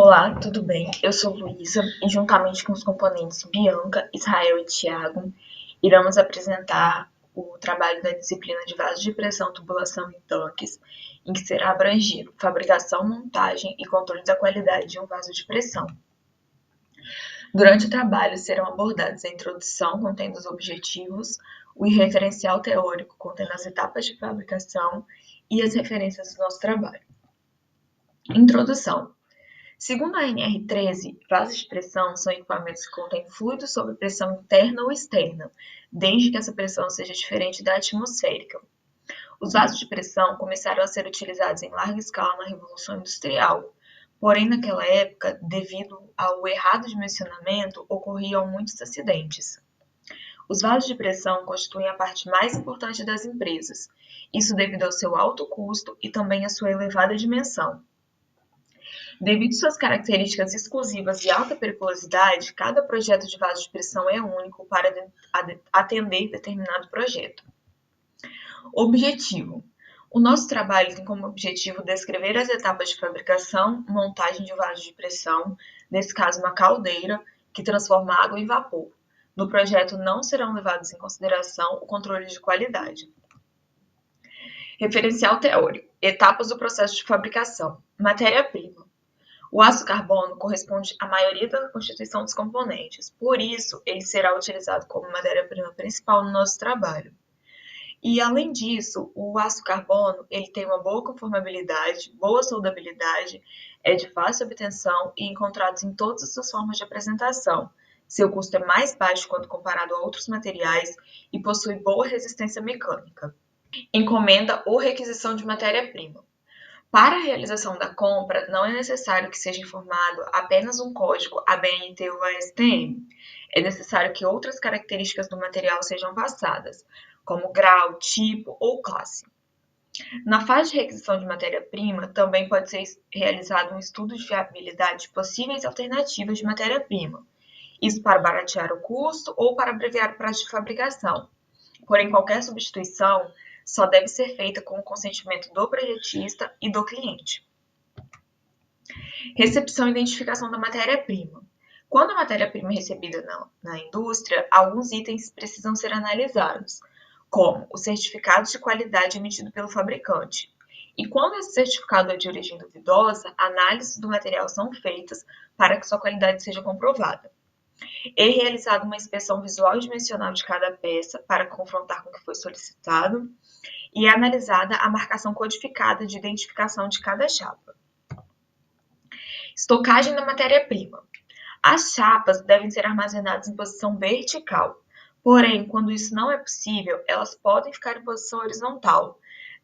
Olá, tudo bem? Eu sou Luísa e, juntamente com os componentes Bianca, Israel e Tiago, iremos apresentar o trabalho da disciplina de vasos de pressão, tubulação e tanques, em que será abrangido fabricação, montagem e controle da qualidade de um vaso de pressão. Durante o trabalho serão abordados a introdução, contendo os objetivos, o referencial teórico, contendo as etapas de fabricação e as referências do nosso trabalho. Introdução. Segundo a NR13, vasos de pressão são equipamentos que contêm fluido sob pressão interna ou externa, desde que essa pressão seja diferente da atmosférica. Os vasos de pressão começaram a ser utilizados em larga escala na Revolução Industrial, porém, naquela época, devido ao errado dimensionamento, ocorriam muitos acidentes. Os vasos de pressão constituem a parte mais importante das empresas, isso devido ao seu alto custo e também à sua elevada dimensão. Devido às suas características exclusivas e alta periculosidade, cada projeto de vaso de pressão é único para atender determinado projeto. Objetivo. O nosso trabalho tem como objetivo descrever as etapas de fabricação, montagem de vaso de pressão, nesse caso uma caldeira, que transforma água em vapor. No projeto não serão levados em consideração o controle de qualidade. Referencial teórico. Etapas do processo de fabricação. Matéria-prima. O ácido carbono corresponde à maioria da constituição dos componentes, por isso ele será utilizado como matéria-prima principal no nosso trabalho. E além disso, o ácido carbono ele tem uma boa conformabilidade, boa soldabilidade, é de fácil obtenção e encontrado em todas as formas de apresentação. Seu custo é mais baixo quando comparado a outros materiais e possui boa resistência mecânica. Encomenda ou requisição de matéria-prima. Para a realização da compra, não é necessário que seja informado apenas um código ABNT ou ASTM. É necessário que outras características do material sejam passadas, como grau, tipo ou classe. Na fase de requisição de matéria-prima, também pode ser realizado um estudo de viabilidade de possíveis alternativas de matéria-prima. Isso para baratear o custo ou para abreviar o prazo de fabricação. Porém, qualquer substituição só deve ser feita com o consentimento do projetista e do cliente. Recepção e identificação da matéria-prima. Quando a matéria-prima é recebida na indústria, alguns itens precisam ser analisados, como o certificado de qualidade emitido pelo fabricante. E quando esse certificado é de origem duvidosa, análises do material são feitas para que sua qualidade seja comprovada. É realizada uma inspeção visual e dimensional de cada peça para confrontar com o que foi solicitado e é analisada a marcação codificada de identificação de cada chapa. Estocagem da matéria-prima. As chapas devem ser armazenadas em posição vertical, porém, quando isso não é possível, elas podem ficar em posição horizontal,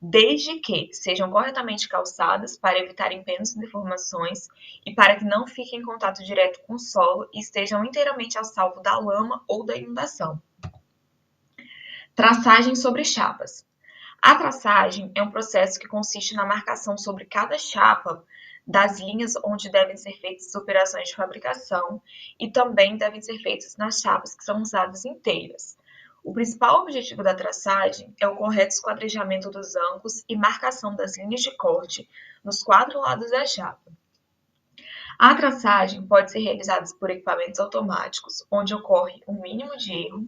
desde que sejam corretamente calçadas para evitar empenos e deformações e para que não fiquem em contato direto com o solo e estejam inteiramente a salvo da lama ou da inundação. Traçagem sobre chapas. A traçagem é um processo que consiste na marcação sobre cada chapa das linhas onde devem ser feitas as operações de fabricação e também devem ser feitas nas chapas que são usadas inteiras. O principal objetivo da traçagem é o correto esquadrejamento dos ângulos e marcação das linhas de corte nos 4 lados da chapa. A traçagem pode ser realizada por equipamentos automáticos, onde ocorre um mínimo de erro,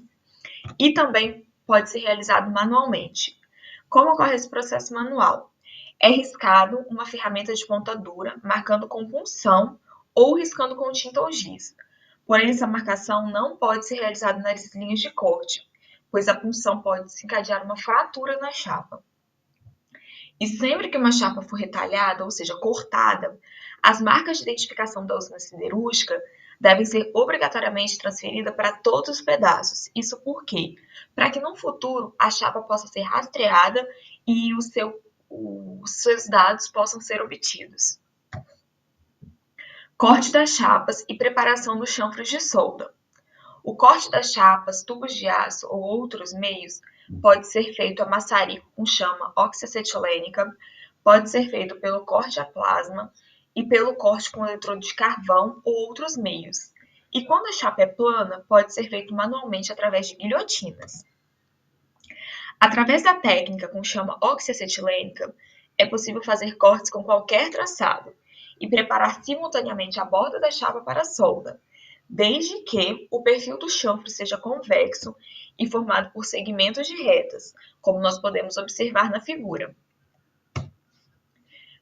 e também pode ser realizado manualmente. Como ocorre esse processo manual? É riscado uma ferramenta de ponta dura, marcando com punção ou riscando com tinta ou giz. Porém, essa marcação não pode ser realizada nas linhas de corte, pois a punção pode desencadear uma fratura na chapa. E sempre que uma chapa for retalhada, ou seja, cortada, as marcas de identificação da usina siderúrgica devem ser obrigatoriamente transferidas para todos os pedaços. Isso por quê? Para que no futuro a chapa possa ser rastreada e os seus dados possam ser obtidos. Corte das chapas e preparação dos chanfros de solda. O corte das chapas, tubos de aço ou outros meios pode ser feito a maçarico com chama oxiacetilênica, pode ser feito pelo corte a plasma e pelo corte com eletrodo de carvão ou outros meios. E quando a chapa é plana, pode ser feito manualmente através de guilhotinas. Através da técnica com chama oxiacetilênica, é possível fazer cortes com qualquer traçado. e preparar simultaneamente a borda da chapa para a solda, desde que o perfil do chanfre seja convexo e formado por segmentos de retas, como nós podemos observar na figura.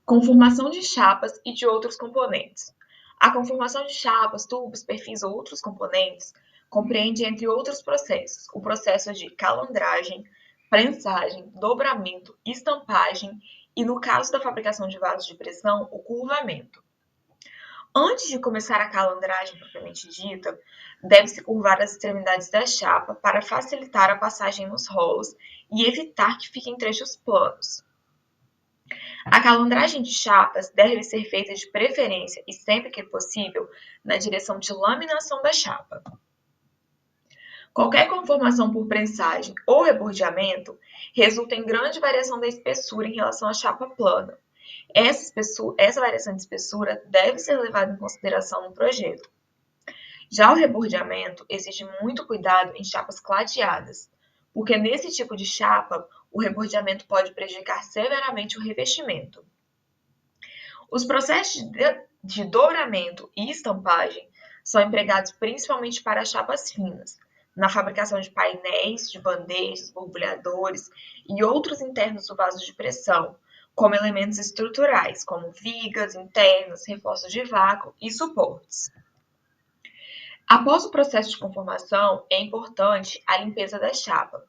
Conformação de chapas e de outros componentes. A conformação de chapas, tubos, perfis ou outros componentes compreende, entre outros processos, o processo de calandragem, prensagem, dobramento, estampagem e, no caso da fabricação de vasos de pressão, o curvamento. Antes de começar a calandragem propriamente dita, deve-se curvar as extremidades da chapa para facilitar a passagem nos rolos e evitar que fiquem trechos planos. A calandragem de chapas deve ser feita de preferência e sempre que possível na direção de laminação da chapa. Qualquer conformação por prensagem ou rebordeamento resulta em grande variação da espessura em relação à chapa plana. Essa variação de espessura deve ser levada em consideração no projeto. Já o rebordeamento exige muito cuidado em chapas cladeadas, porque nesse tipo de chapa, o rebordeamento pode prejudicar severamente o revestimento. Os processos de dobramento e estampagem são empregados principalmente para chapas finas, na fabricação de painéis, de bandejas, borbulhadores e outros internos do vaso de pressão, como elementos estruturais, como vigas internas, reforços de vácuo e suportes. Após o processo de conformação, é importante a limpeza da chapa,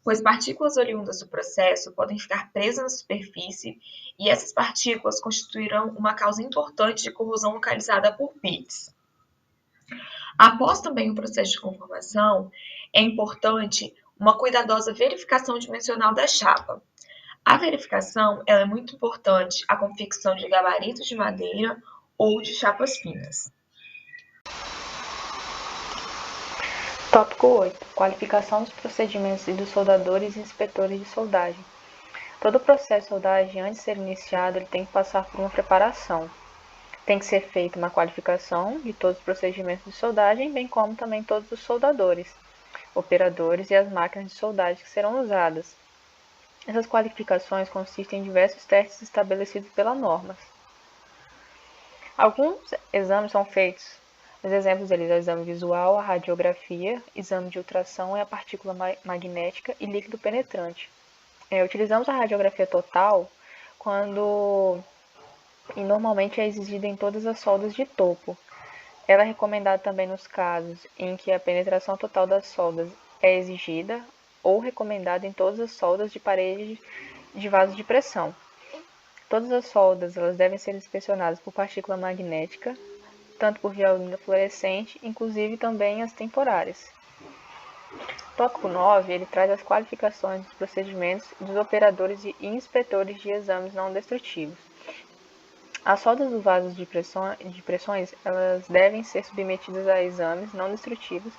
pois partículas oriundas do processo podem ficar presas na superfície e essas partículas constituirão uma causa importante de corrosão localizada por pits. Após também o processo de conformação, é importante uma cuidadosa verificação dimensional da chapa. A verificação é muito importante à confecção de gabaritos de madeira ou de chapas finas. Tópico 8. Qualificação dos procedimentos e dos soldadores e inspetores de soldagem. Todo processo de soldagem, antes de ser iniciado, ele tem que passar por uma preparação. Tem que ser feita uma qualificação de todos os procedimentos de soldagem, bem como também todos os soldadores, operadores e as máquinas de soldagem que serão usadas. Essas qualificações consistem em diversos testes estabelecidos pelas normas. Alguns exames são feitos. Os exemplos deles é o exame visual, a radiografia, exame de ultrassom e a partícula magnética e líquido penetrante. Utilizamos a radiografia total quando e normalmente é exigida em todas as soldas de topo. Ela é recomendada também nos casos em que a penetração total das soldas é exigida ou recomendada em todas as soldas de parede de vaso de pressão. Todas as soldas elas devem ser inspecionadas por partícula magnética, tanto por via fluorescente, inclusive também as temporárias. Tópico 9, ele traz as qualificações dos procedimentos dos operadores e inspetores de exames não destrutivos. As soldas dos vasos de pressões elas devem ser submetidas a exames não destrutivos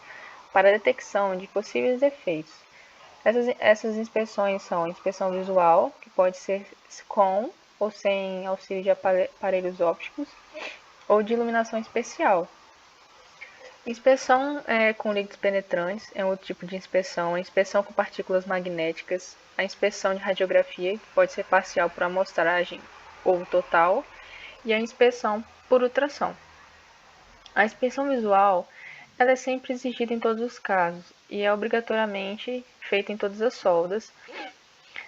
para a detecção de possíveis defeitos. Essas inspeções são a inspeção visual, que pode ser com ou sem auxílio de aparelhos ópticos, ou de iluminação especial. Inspeção com líquidos penetrantes é um outro tipo de inspeção. A inspeção com partículas magnéticas, a inspeção de radiografia, que pode ser parcial por amostragem ou total, e a inspeção por ultrassom. A inspeção visual ela é sempre exigida em todos os casos e é obrigatoriamente feita em todas as soldas.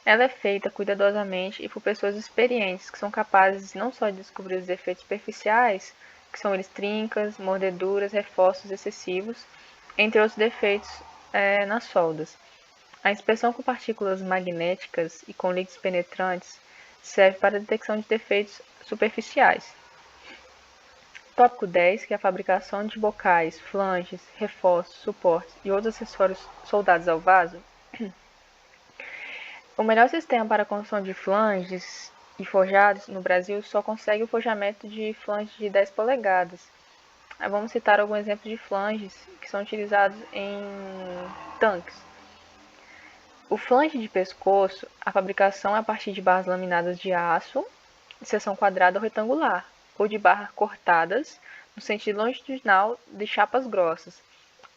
Ela é feita cuidadosamente e por pessoas experientes que são capazes não só de descobrir os defeitos superficiais, que são eles trincas, mordeduras, reforços excessivos, entre outros defeitos nas soldas. A inspeção com partículas magnéticas e com líquidos penetrantes serve para a detecção de defeitos superficiais. Tópico 10, que é a fabricação de bocais, flanges, reforços, suportes e outros acessórios soldados ao vaso. O melhor sistema para a construção de flanges e forjados no Brasil só consegue o forjamento de flanges de 10 polegadas. Vamos citar alguns exemplos de flanges que são utilizados em tanques. O flange de pescoço, a fabricação é a partir de barras laminadas de aço, de seção quadrada ou retangular, ou de barras cortadas no sentido longitudinal de chapas grossas.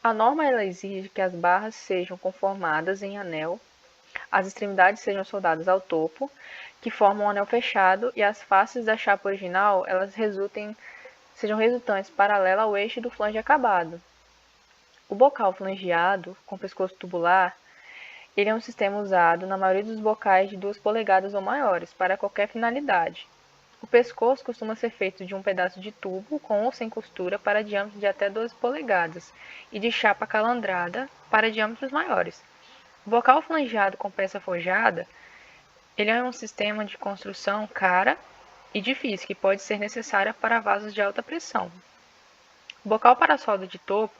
A norma ela exige que as barras sejam conformadas em anel As extremidades sejam soldadas ao topo, que formam um anel fechado, e as faces da chapa original sejam resultantes paralela ao eixo do flange acabado. O bocal flangeado, com pescoço tubular, ele é um sistema usado na maioria dos bocais de 2 polegadas ou maiores, para qualquer finalidade. O pescoço costuma ser feito de um pedaço de tubo, com ou sem costura, para diâmetros de até 12 polegadas, e de chapa calandrada, para diâmetros maiores. O bocal flangeado com peça forjada, ele é um sistema de construção cara e difícil, que pode ser necessária para vasos de alta pressão. O bocal para solda de topo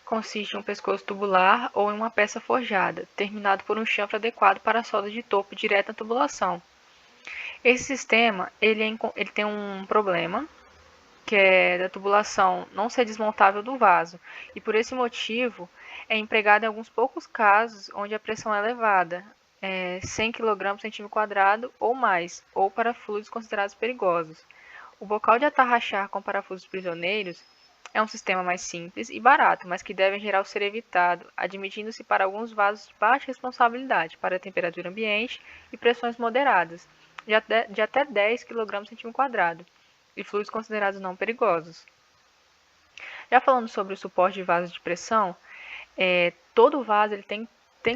consiste em um pescoço tubular ou em uma peça forjada, terminado por um chanfre adequado para a solda de topo direta na tubulação. Esse sistema ele tem um problema, que é da tubulação não ser desmontável do vaso, e por esse motivo é empregado em alguns poucos casos onde a pressão é elevada, 100 kg/cm² ou mais, ou para fluidos considerados perigosos. O bocal de atarrachar com parafusos prisioneiros é um sistema mais simples e barato, mas que deve em geral ser evitado, admitindo-se para alguns vasos de baixa responsabilidade, para a temperatura ambiente e pressões moderadas, de até 10 kg/cm², e fluidos considerados não perigosos. Já falando sobre o suporte de vasos de pressão, todo vaso ele tem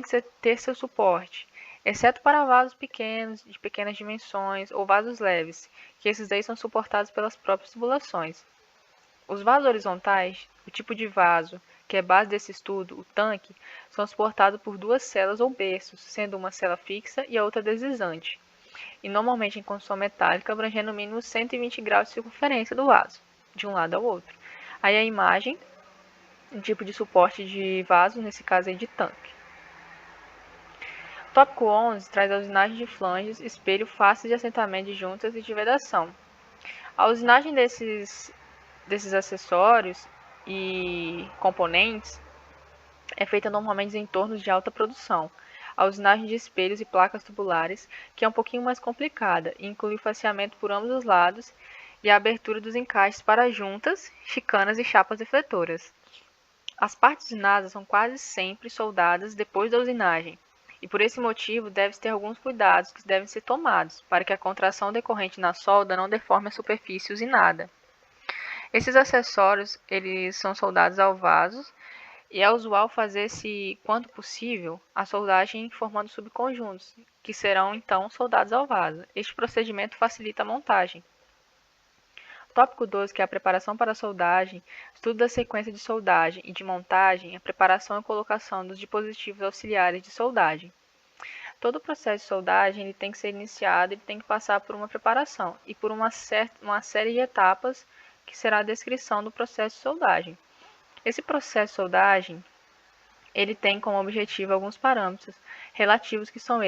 que ter seu suporte, exceto para vasos pequenos, de pequenas dimensões, ou vasos leves, que esses daí são suportados pelas próprias tubulações. Os vasos horizontais, o tipo de vaso, que é base desse estudo, o tanque, são suportados por 2 celas ou berços, sendo uma cela fixa e a outra deslizante, e normalmente em construção metálica, abrangendo no mínimo 120 graus de circunferência do vaso, de um lado ao outro. Aí a imagem, um tipo de suporte de vaso, nesse caso aí de tanque. O tópico 11 traz a usinagem de flanges, espelho, faces de assentamento de juntas e de vedação. A usinagem desses acessórios e componentes é feita normalmente em entornos de alta produção. A usinagem de espelhos e placas tubulares, que é um pouquinho mais complicada, e inclui o faceamento por ambos os lados e a abertura dos encaixes para juntas, chicanas e chapas defletoras. As partes usinadas são quase sempre soldadas depois da usinagem, e por esse motivo deve-se ter alguns cuidados que devem ser tomados, para que a contração decorrente na solda não deforme a superfície usinada. Esses acessórios eles são soldados ao vaso, e é usual fazer-se, quanto possível, a soldagem formando subconjuntos, que serão então soldados ao vaso. Este procedimento facilita a montagem. Tópico 12, que é a preparação para a soldagem, estudo da sequência de soldagem e de montagem, a preparação e colocação dos dispositivos auxiliares de soldagem. Todo o processo de soldagem ele tem que ser iniciado, ele tem que passar por uma preparação e por uma série de etapas, que será a descrição do processo de soldagem. Esse processo de soldagem, ele tem como objetivo alguns parâmetros relativos que são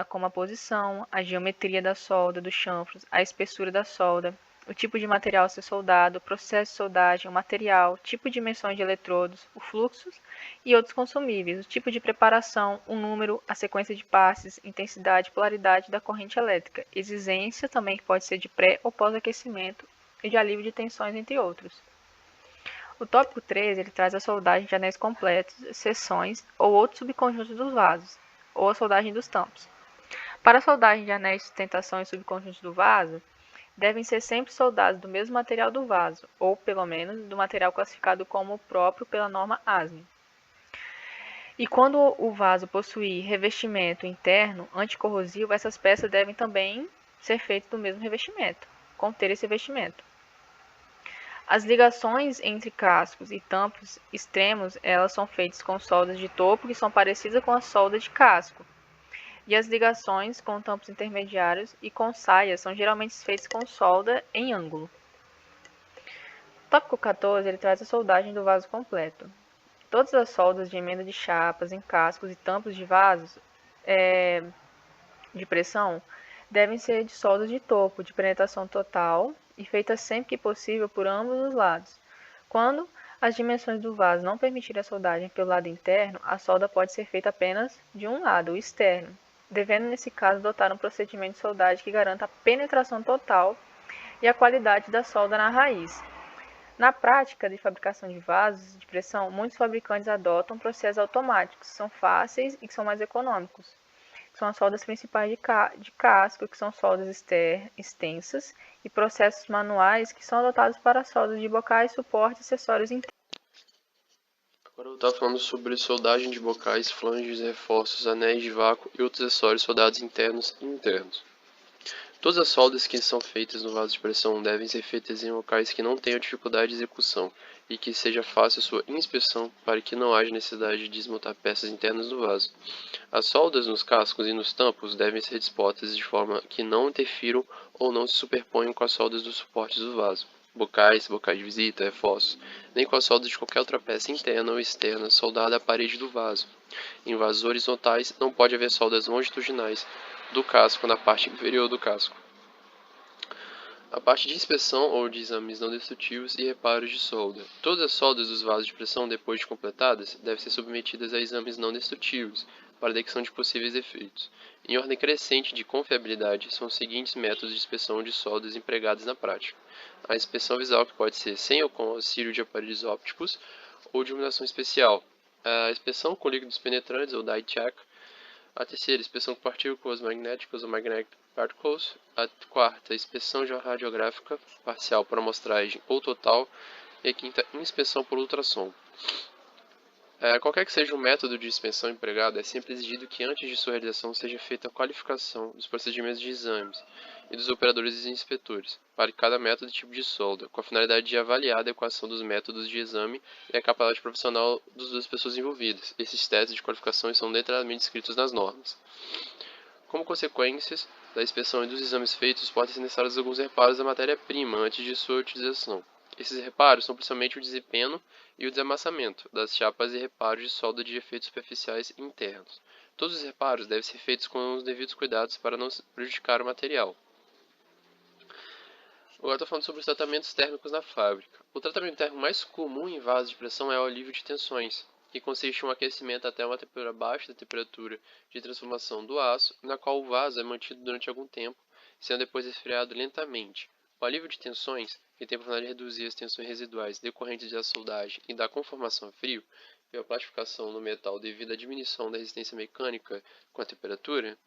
como a posição, a geometria da solda, dos chanfros, a espessura da solda, o tipo de material a ser soldado, o processo de soldagem, o material, tipo e dimensões de eletrodos, os fluxos e outros consumíveis, o tipo de preparação, o número, a sequência de passes, intensidade e polaridade da corrente elétrica, exigência também que pode ser de pré ou pós-aquecimento e de alívio de tensões, entre outros. O tópico 13 ele traz a soldagem de anéis completos, seções ou outros subconjuntos dos vasos, ou a soldagem dos tampos. Para a soldagem de anéis de sustentação e subconjuntos do vaso, devem ser sempre soldados do mesmo material do vaso, ou, pelo menos, do material classificado como próprio pela norma ASME. E quando o vaso possuir revestimento interno anticorrosivo, essas peças devem também ser feitas do mesmo revestimento, conter esse revestimento. As ligações entre cascos e tampos extremos, elas são feitas com soldas de topo que são parecidas com a solda de casco. E as ligações com tampos intermediários e com saias são geralmente feitas com solda em ângulo. O tópico 14 ele traz a soldagem do vaso completo. Todas as soldas de emenda de chapas, em cascos e tampos de vasos de pressão devem ser de soldas de topo, de penetração total e feitas sempre que possível por ambos os lados. Quando as dimensões do vaso não permitirem a soldagem pelo lado interno, a solda pode ser feita apenas de um lado, o externo, devendo nesse caso adotar um procedimento de soldagem que garanta a penetração total e a qualidade da solda na raiz. Na prática de fabricação de vasos de pressão, muitos fabricantes adotam processos automáticos, que são fáceis e que são mais econômicos. São as soldas principais de casco, que são soldas extensas, e processos manuais, que são adotados para soldas de bocais, suportes e acessórios internos. Agora eu vou estar falando sobre soldagem de bocais, flanges, reforços, anéis de vácuo e outros acessórios soldados internos e internos. Todas as soldas que são feitas no vaso de pressão devem ser feitas em locais que não tenham dificuldade de execução e que seja fácil sua inspeção para que não haja necessidade de desmontar peças internas do vaso. As soldas nos cascos e nos tampos devem ser dispostas de forma que não interfiram ou não se superponham com as soldas dos suportes do vaso, bocais de visita, reforços, nem com as soldas de qualquer outra peça interna ou externa soldada à parede do vaso. Em vasos horizontais, não pode haver soldas longitudinais do casco na parte inferior do casco. A parte de inspeção ou de exames não destrutivos e reparos de solda. Todas as soldas dos vasos de pressão, depois de completadas, devem ser submetidas a exames não destrutivos para a detecção de possíveis defeitos. Em ordem crescente de confiabilidade, são os seguintes métodos de inspeção de soldas empregados na prática. A inspeção visual, que pode ser sem ou com auxílio de aparelhos ópticos ou de iluminação especial. A inspeção com líquidos penetrantes ou dye check. A terceira, inspeção com partículas magnéticas ou magnetic particles. A quarta, inspeção radiográfica parcial por amostragem ou total. E a quinta, inspeção por ultrassom. Qualquer que seja o método de inspeção empregado, é sempre exigido que antes de sua realização seja feita a qualificação dos procedimentos de exames e dos operadores e inspetores para cada método e tipo de solda, com a finalidade de avaliar a adequação dos métodos de exame e a capacidade profissional das pessoas envolvidas. Esses testes de qualificação são detalhadamente descritos nas normas. Como consequências da inspeção e dos exames feitos, podem ser necessários alguns reparos da matéria-prima antes de sua utilização. Esses reparos são principalmente o desempenho e o desamassamento das chapas e reparos de solda de efeitos superficiais internos. Todos os reparos devem ser feitos com os devidos cuidados para não prejudicar o material. Agora estou falando sobre os tratamentos térmicos na fábrica. O tratamento térmico mais comum em vasos de pressão é o alívio de tensões, que consiste em um aquecimento até uma temperatura abaixo da temperatura de transformação do aço, na qual o vaso é mantido durante algum tempo, sendo depois resfriado lentamente. O alívio de tensões, que tem a finalidade de reduzir as tensões residuais decorrentes da soldagem e da conformação a frio, e a plastificação no metal devido à diminuição da resistência mecânica com a temperatura.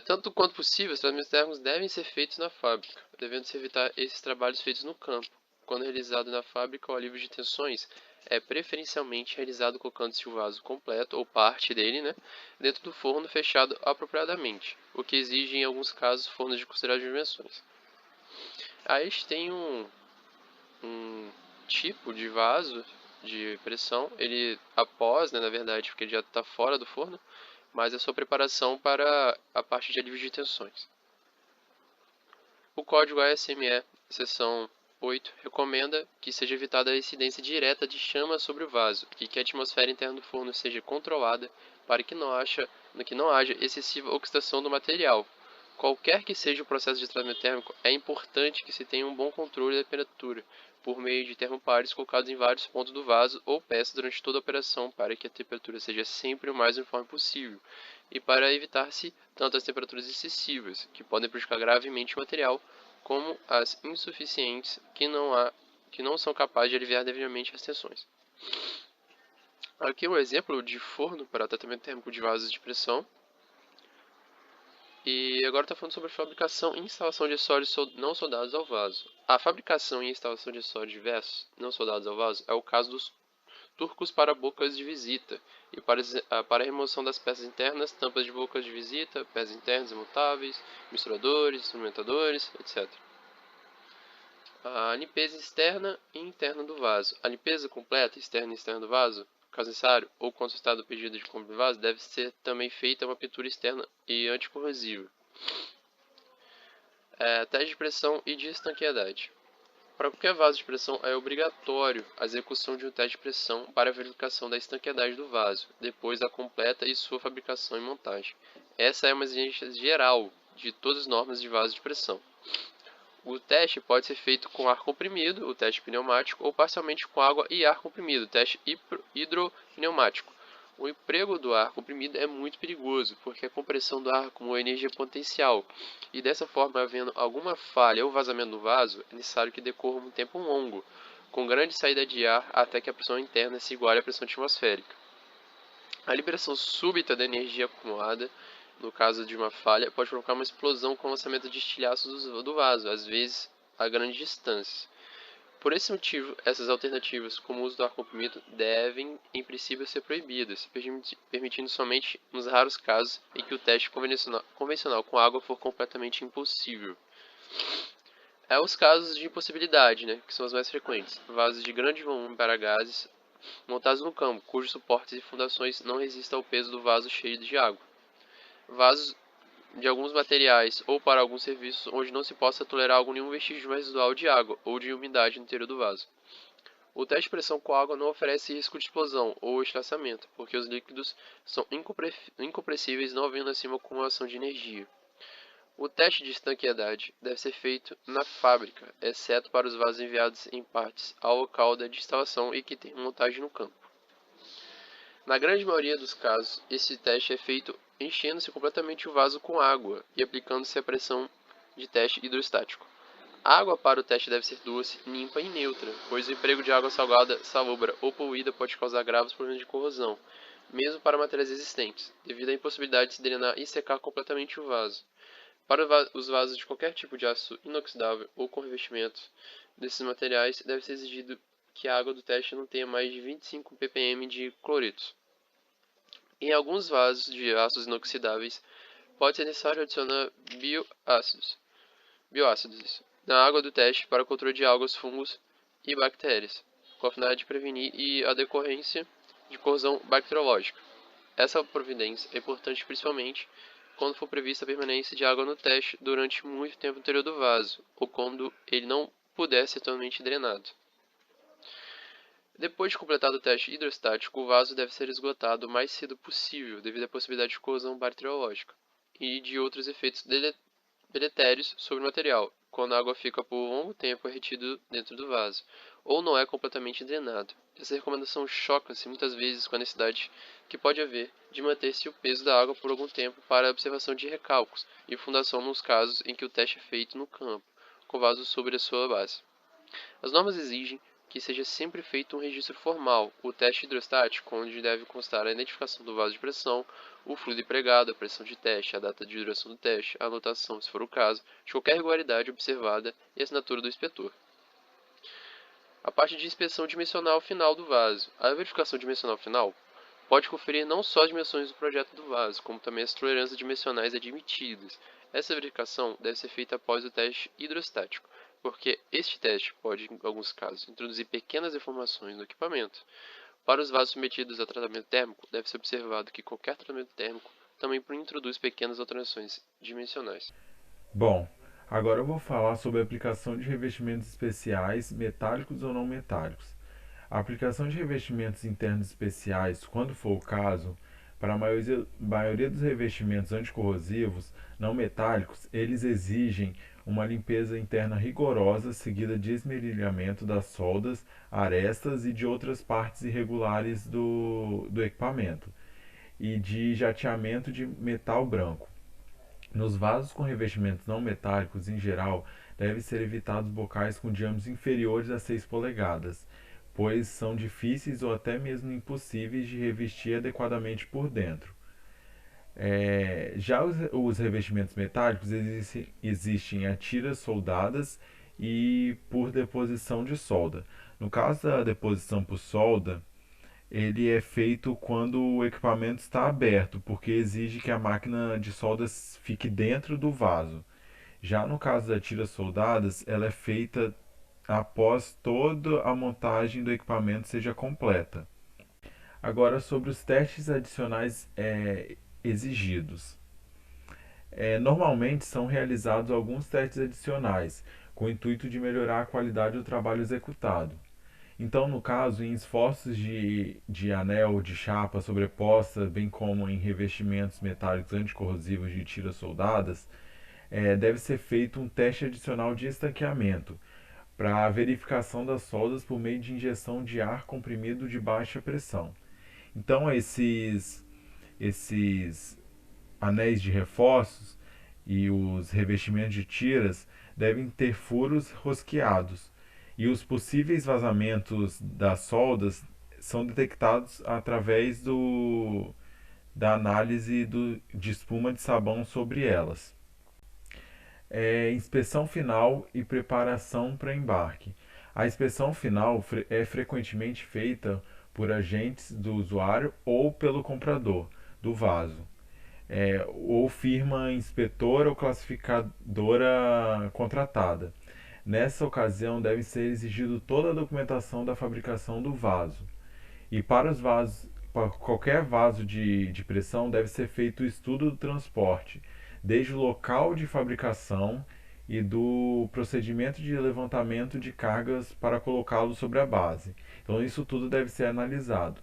Tanto quanto possível, os tratamentos térmicos devem ser feitos na fábrica, devendo-se evitar esses trabalhos feitos no campo. Quando realizado na fábrica, o alívio de tensões é preferencialmente realizado colocando-se o vaso completo ou parte dele, dentro do forno fechado apropriadamente, o que exige em alguns casos fornos de consideráveis dimensões. Aí a gente tem um tipo de vaso de pressão, ele após, na verdade, porque ele já está fora do forno, mas a sua preparação para a parte de alívio de tensões. O código ASME, seção 8, recomenda que seja evitada a incidência direta de chama sobre o vaso e que a atmosfera interna do forno seja controlada para que não haja excessiva oxidação do material. Qualquer que seja o processo de tratamento térmico, é importante que se tenha um bom controle da temperatura, por meio de termopares colocados em vários pontos do vaso ou peça durante toda a operação, para que a temperatura seja sempre o mais uniforme possível, e para evitar-se tanto as temperaturas excessivas, que podem prejudicar gravemente o material, como as insuficientes, que não são capazes de aliviar devidamente as tensões. Aqui um exemplo de forno para tratamento térmico de vasos de pressão. E agora está falando sobre fabricação e instalação de acessórios não soldados ao vaso. A fabricação e instalação de acessórios diversos não soldados ao vaso é o caso dos turcos para bocas de visita e para a remoção das peças internas, tampas de bocas de visita, peças internas imutáveis, misturadores, instrumentadores, etc. A limpeza externa e interna do vaso. A limpeza completa, externa e externa do vaso, caso necessário, ou quando solicitado o pedido de compra do vaso, deve ser também feita uma pintura externa e anticorrosiva. Teste de pressão e de estanqueidade. Para qualquer vaso de pressão é obrigatório a execução de um teste de pressão para a verificação da estanqueidade do vaso, depois da completa e sua fabricação e montagem. Essa é uma exigência geral de todas as normas de vaso de pressão. O teste pode ser feito com ar comprimido, o teste pneumático, ou parcialmente com água e ar comprimido, o teste hidropneumático. O emprego do ar comprimido é muito perigoso, porque a compressão do ar acumula energia potencial, e dessa forma, havendo alguma falha ou vazamento no vaso, é necessário que decorra um tempo longo, com grande saída de ar até que a pressão interna se iguale à pressão atmosférica. A liberação súbita da energia acumulada, no caso de uma falha, pode provocar uma explosão com o lançamento de estilhaços do vaso, às vezes a grande distância. Por esse motivo, essas alternativas, como o uso do ar comprimido, devem, em princípio, ser proibidas, permitindo somente nos raros casos em que o teste convencional com água for completamente impossível. É os casos de impossibilidade, que são os mais frequentes. Vasos de grande volume para gases montados no campo, cujos suportes e fundações não resistem ao peso do vaso cheio de água. Vasos de alguns materiais ou para alguns serviços onde não se possa tolerar nenhum vestígio residual de água ou de umidade no interior do vaso. O teste de pressão com água não oferece risco de explosão ou estilhaçamento, porque os líquidos são incompressíveis não havendo acima acumulação de energia. O teste de estanqueidade deve ser feito na fábrica, exceto para os vasos enviados em partes ao local da instalação e que têm montagem no campo. Na grande maioria dos casos, esse teste é feito enchendo-se completamente o vaso com água e aplicando-se a pressão de teste hidrostático. A água para o teste deve ser doce, limpa e neutra, pois o emprego de água salgada, salobra ou poluída pode causar graves problemas de corrosão, mesmo para materiais existentes, devido à impossibilidade de se drenar e secar completamente o vaso. Para os vasos de qualquer tipo de aço inoxidável ou com revestimento desses materiais, deve ser exigido que a água do teste não tenha mais de 25 ppm de cloreto. Em alguns vasos de aços inoxidáveis, pode ser necessário adicionar bioácidos na água do teste para o controle de algas, fungos e bactérias, com a finalidade de prevenir a decorrência de corrosão bacteriológica. Essa providência é importante principalmente quando for prevista a permanência de água no teste durante muito tempo no interior do vaso, ou quando ele não puder ser totalmente drenado. Depois de completado o teste hidrostático, o vaso deve ser esgotado o mais cedo possível devido à possibilidade de corrosão bacteriológica e de outros efeitos deletérios sobre o material, quando a água fica por longo tempo retida dentro do vaso, ou não é completamente drenado. Essa recomendação choca-se muitas vezes com a necessidade que pode haver de manter-se o peso da água por algum tempo para a observação de recálculos e fundação nos casos em que o teste é feito no campo, com o vaso sobre a sua base. As normas exigem que seja sempre feito um registro formal, o teste hidrostático, onde deve constar a identificação do vaso de pressão, o fluido empregado, a pressão de teste, a data de duração do teste, a anotação, se for o caso, de qualquer irregularidade observada e a assinatura do inspetor. A parte de inspeção dimensional final do vaso. A verificação dimensional final pode conferir não só as dimensões do projeto do vaso, como também as tolerâncias dimensionais admitidas. Essa verificação deve ser feita após o teste hidrostático, porque este teste pode, em alguns casos, introduzir pequenas deformações no equipamento. Para os vasos submetidos a tratamento térmico, deve ser observado que qualquer tratamento térmico também introduz pequenas alterações dimensionais. Bom, agora eu vou falar sobre a aplicação de revestimentos especiais, metálicos ou não metálicos. A aplicação de revestimentos internos especiais, quando for o caso, para a maioria dos revestimentos anticorrosivos não metálicos, eles exigem uma limpeza interna rigorosa, seguida de esmerilhamento das soldas, arestas e de outras partes irregulares do equipamento, e de jateamento de metal branco. Nos vasos com revestimentos não metálicos, em geral, devem ser evitados bocais com diâmetros inferiores a 6 polegadas, pois são difíceis ou até mesmo impossíveis de revestir adequadamente por dentro. Já os revestimentos metálicos existem a tiras soldadas e por deposição de solda. No caso da deposição por solda, ele é feito quando o equipamento está aberto, porque exige que a máquina de soldas fique dentro do vaso. Já no caso das tiras soldadas, ela é feita após toda a montagem do equipamento seja completa. Agora, sobre os testes adicionais exigidos. Normalmente são realizados alguns testes adicionais, com o intuito de melhorar a qualidade do trabalho executado. Então, no caso, em esforços de anel de chapa sobreposta, bem como em revestimentos metálicos anticorrosivos de tiras soldadas, deve ser feito um teste adicional de estanqueamento para a verificação das soldas por meio de injeção de ar comprimido de baixa pressão. Então, esses anéis de reforços e os revestimentos de tiras devem ter furos rosqueados, e os possíveis vazamentos das soldas são detectados através da análise de espuma de sabão sobre elas. Inspeção final e preparação para embarque. A inspeção final é frequentemente feita por agentes do usuário ou pelo comprador do vaso, ou firma inspetora ou classificadora contratada. Nessa ocasião, deve ser exigido toda a documentação da fabricação do vaso. E para os vasos, para qualquer vaso de pressão, deve ser feito o estudo do transporte, desde o local de fabricação e do procedimento de levantamento de cargas para colocá-lo sobre a base. Então, isso tudo deve ser analisado,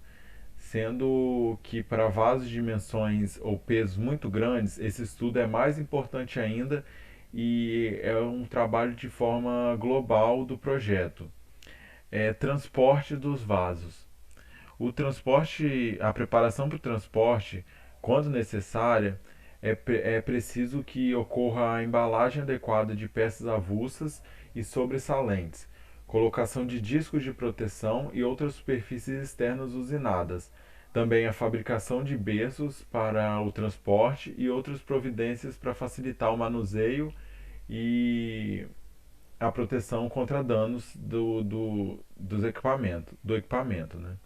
sendo que para vasos de dimensões ou pesos muito grandes, esse estudo é mais importante ainda e é um trabalho de forma global do projeto. Transporte dos vasos. A preparação para o transporte, quando necessária, é preciso que ocorra a embalagem adequada de peças avulsas e sobressalentes, colocação de discos de proteção e outras superfícies externas usinadas, também a fabricação de berços para o transporte e outras providências para facilitar o manuseio e a proteção contra danos do equipamento, né?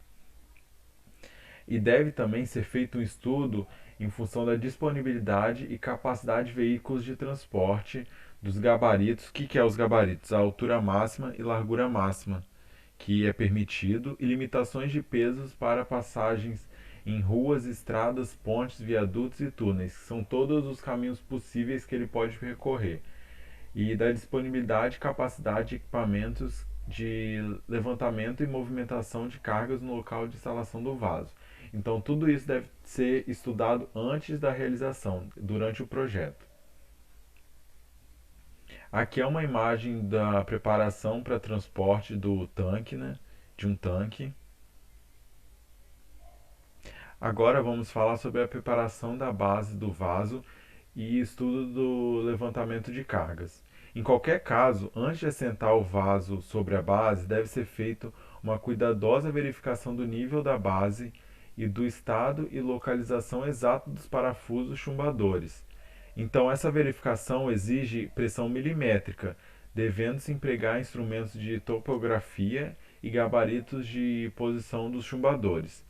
E deve também ser feito um estudo em função da disponibilidade e capacidade de veículos de transporte, dos gabaritos. O que é os gabaritos? A altura máxima e largura máxima que é permitido, e limitações de pesos para passagens em ruas, estradas, pontes, viadutos e túneis, que são todos os caminhos possíveis que ele pode percorrer, e da disponibilidade e capacidade de equipamentos de levantamento e movimentação de cargas no local de instalação do vaso. Então, tudo isso deve ser estudado antes da realização, durante o projeto. Aqui é uma imagem da preparação para transporte do tanque, né? De um tanque. Agora vamos falar sobre a preparação da base do vaso e estudo do levantamento de cargas. Em qualquer caso, antes de assentar o vaso sobre a base, deve ser feita uma cuidadosa verificação do nível da base e do estado e localização exata dos parafusos chumbadores. Então, essa verificação exige pressão milimétrica, devendo-se empregar instrumentos de topografia e gabaritos de posição dos chumbadores.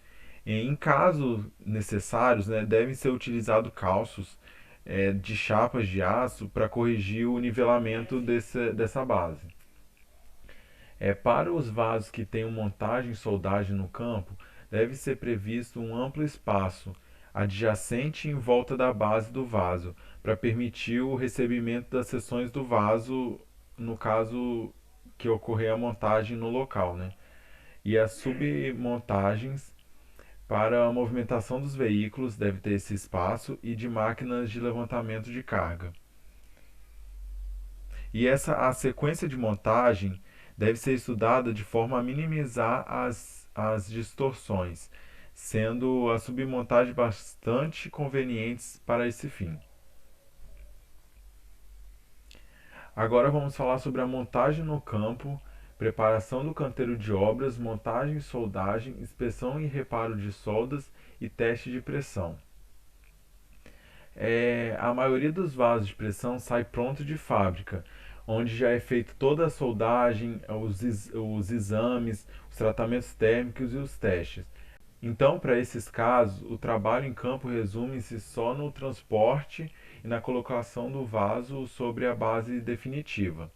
Em casos necessários, né, devem ser utilizados calços de chapas de aço para corrigir o nivelamento dessa base. Para os vasos que tenham montagem e soldagem no campo, deve ser previsto um amplo espaço adjacente em volta da base do vaso, para permitir o recebimento das seções do vaso, no caso que ocorrer a montagem no local, né? E as submontagens para a movimentação dos veículos deve ter esse espaço, e de máquinas de levantamento de carga. E a sequência de montagem deve ser estudada de forma a minimizar as distorções, sendo as submontagens bastante convenientes para esse fim. Agora vamos falar sobre a montagem no campo, preparação do canteiro de obras, montagem e soldagem, inspeção e reparo de soldas e teste de pressão. A maioria dos vasos de pressão sai pronto de fábrica, onde já é feita toda a soldagem, os exames, os tratamentos térmicos e os testes. Então, para esses casos, o trabalho em campo resume-se só no transporte e na colocação do vaso sobre a base definitiva.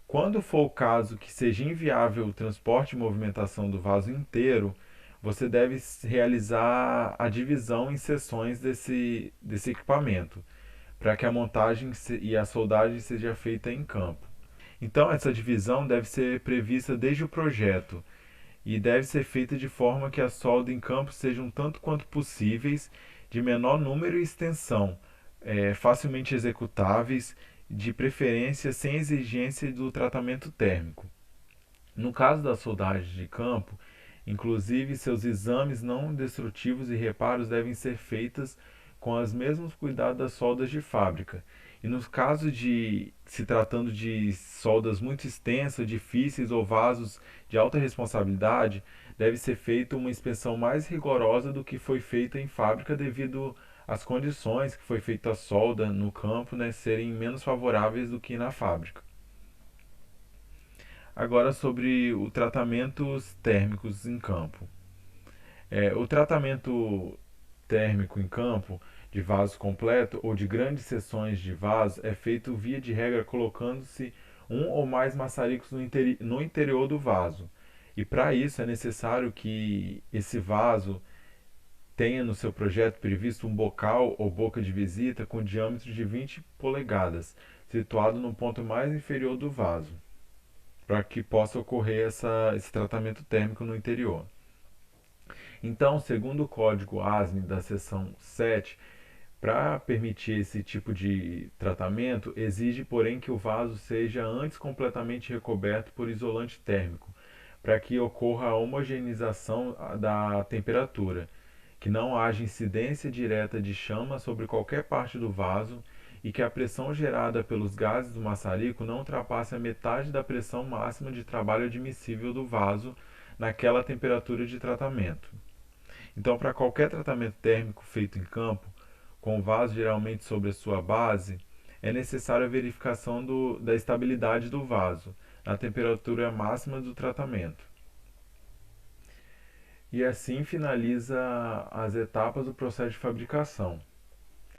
Quando for o caso que seja inviável o transporte e movimentação do vaso inteiro, você deve realizar a divisão em seções desse equipamento, para que a montagem e a soldagem seja feita em campo. Então, essa divisão deve ser prevista desde o projeto, e deve ser feita de forma que a solda em campo sejam tanto quanto possíveis, de menor número e extensão, facilmente executáveis, de preferência sem exigência do tratamento térmico. No caso da soldagem de campo, Inclusive, seus exames não destrutivos e reparos devem ser feitos com os mesmos cuidados das soldas de fábrica. E nos casos de se tratando de soldas muito extensas, difíceis ou vasos de alta responsabilidade, deve ser feita uma inspeção mais rigorosa do que foi feita em fábrica devido às condições que foi feita a solda no campo, né, serem menos favoráveis do que na fábrica. Agora sobre o tratamentos térmicos em campo. O tratamento térmico em campo de vaso completo ou de grandes seções de vaso é feito via de regra colocando-se um ou mais maçaricos no interior do vaso. E para isso é necessário que esse vaso tenha no seu projeto previsto um bocal ou boca de visita com diâmetro de 20 polegadas, situado no ponto mais inferior do vaso, para que possa ocorrer esse tratamento térmico no interior. Então, segundo o código ASME da seção 7, para permitir esse tipo de tratamento, exige, porém, que o vaso seja antes completamente recoberto por isolante térmico, para que ocorra a homogeneização da temperatura, que não haja incidência direta de chama sobre qualquer parte do vaso e que a pressão gerada pelos gases do maçarico não ultrapasse a metade da pressão máxima de trabalho admissível do vaso naquela temperatura de tratamento. Então, para qualquer tratamento térmico feito em campo, com o vaso geralmente sobre a sua base, é necessária a verificação da estabilidade do vaso na temperatura máxima do tratamento. E assim finaliza as etapas do processo de fabricação.